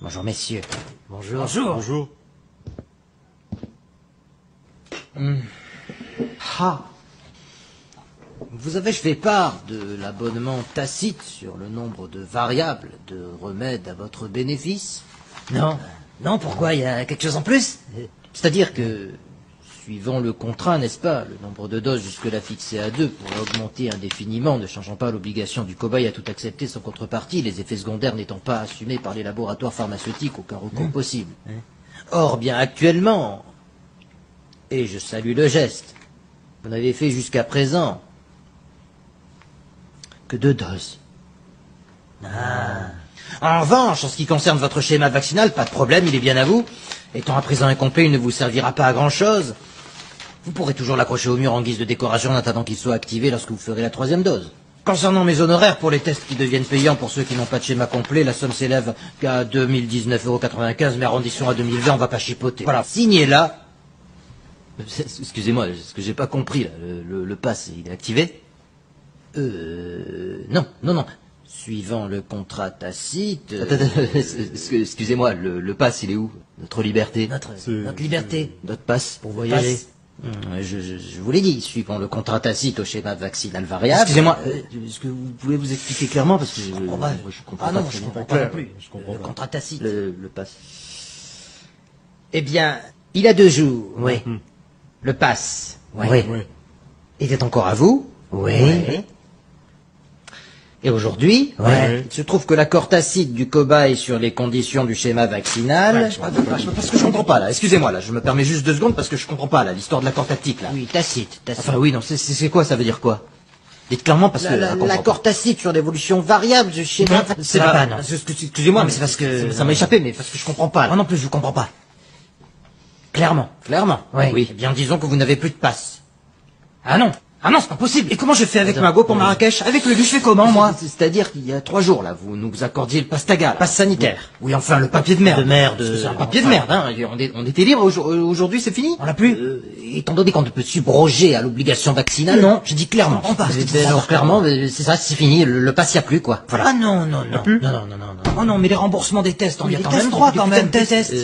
Bonjour, messieurs. Bonjour. Bonjour. Bonjour. Ah. Vous avez fait part de l'abonnement tacite sur le nombre de variables de remèdes à votre bénéfice? Non. Non, pourquoi? Il y a quelque chose en plus? C'est-à-dire que, suivant le contrat, n'est-ce pas, le nombre de doses jusque-là fixé à 2 pourrait augmenter indéfiniment, ne changeant pas l'obligation du cobaye à tout accepter sans contrepartie, les effets secondaires n'étant pas assumés par les laboratoires pharmaceutiques, aucun recours possible. Or, bien actuellement, et je salue le geste, vous n'avez fait jusqu'à présent que 2 doses. En revanche, en ce qui concerne votre schéma vaccinal, pas de problème, il est bien à vous. Étant à présent incomplet, il ne vous servira pas à grand-chose. Vous pourrez toujours l'accrocher au mur en guise de décoration en attendant qu'il soit activé lorsque vous ferez la 3e dose. Concernant mes honoraires pour les tests qui deviennent payants pour ceux qui n'ont pas de schéma complet, la somme s'élève qu'à 2019,95 €, mais arrondissons à 2020, on va pas chipoter. Voilà, signez là. Excusez-moi, ce que j'ai pas compris, là, le pass, il est activé? Non. Suivant le contrat tacite... Excusez-moi, le pass, il est où? Notre liberté? Notre liberté. Notre passe Pour voyager. Je vous l'ai dit, suivant le contrat tacite au schéma vaccinal variable... Excusez-moi, est-ce que vous pouvez vous expliquer clairement? Parce que je comprends pas. Ah non, je comprends pas non plus. Je comprends Le pas. contrat tacite. Le pass. Eh bien, il a 2 jours. Oui. Le pass. Oui. Oui. Était encore à vous. Oui. Et aujourd'hui, Ouais. il se trouve que l'accord tacite du cobaye sur les conditions du schéma vaccinal... Parce que je comprends pas, là. Excusez-moi, là. Je me permets juste 2 secondes parce que je comprends pas, là. L'histoire de l'accord tactique, là. Oui, tacite. Enfin, oui, non, c'est quoi? Ça veut dire quoi? Dites clairement parce que... L'accord tacite sur l'évolution variable du schéma... ça va pas, non. Excusez-moi, mais c'est parce que... Ça m'a échappé, mais parce que je comprends pas, là. Moi non plus, je comprends pas. Clairement. Clairement. Ouais. Oui. Eh bien, disons que vous n'avez plus de passe. Ah non. Ah non, c'est pas possible. Et comment je fais avec Mago pour Marrakech? Avec le je fais comment, moi? C'est-à-dire qu'il y a 3 jours, là, vous nous accordiez le passe tagal. Passe sanitaire. Oui, enfin, le papier de merde. De merde. Parce que c'est un papier de merde, hein. On était libre, aujourd'hui c'est fini. On l'a plus? Étant donné qu'on ne peut subroger à l'obligation vaccinale... Non. Je dis clairement. Je comprends pas. Alors, clairement, c'est ça, c'est fini, le pass y a plus, quoi. Voilà. Ah non. Non. Oh non, mais les remboursements des tests, on y a quand même droit, quand même, des tests.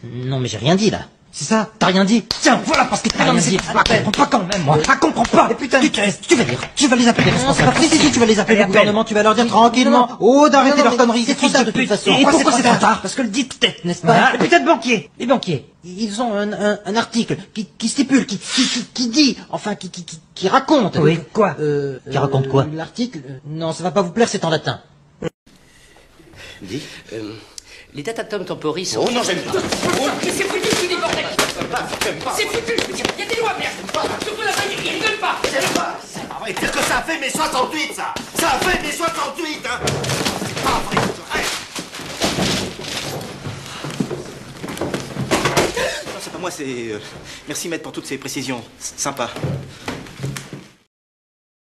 Non, mais j'ai rien dit, là. C'est ça? T'as rien dit? Tiens, voilà parce que t'as rien dit. Je comprends pas quand même, moi. Je comprends pas. Et putain, tu vas lire. Tu vas les appeler les responsables. Si, tu vas les appeler au gouvernement, tu vas leur dire tranquillement. Oh, d'arrêter leurs conneries. C'est trop tard de toute façon. Et pourquoi c'est trop tard? Parce que le dit tête, n'est-ce pas? Les putain de banquiers. Les banquiers. Ils ont un article qui stipule, qui dit, enfin, qui raconte. Oui, quoi? Qui raconte quoi? L'article, non, ça va pas vous plaire, c'est en latin. Dis, les datatom temporis sont... Oh non, j'aime pas. Mais c'est foutu, je vous dis, bordel. C'est foutu, je veux dire. Il y a des lois, merde. Surtout la veille, ils rigolent pas. C'est pas vrai, dire que ça a fait mai 68, ça. Ça a fait mai 68, hein. C'est pas vrai, Non, c'est pas moi, c'est... Merci, maître, pour toutes ces précisions. Sympa.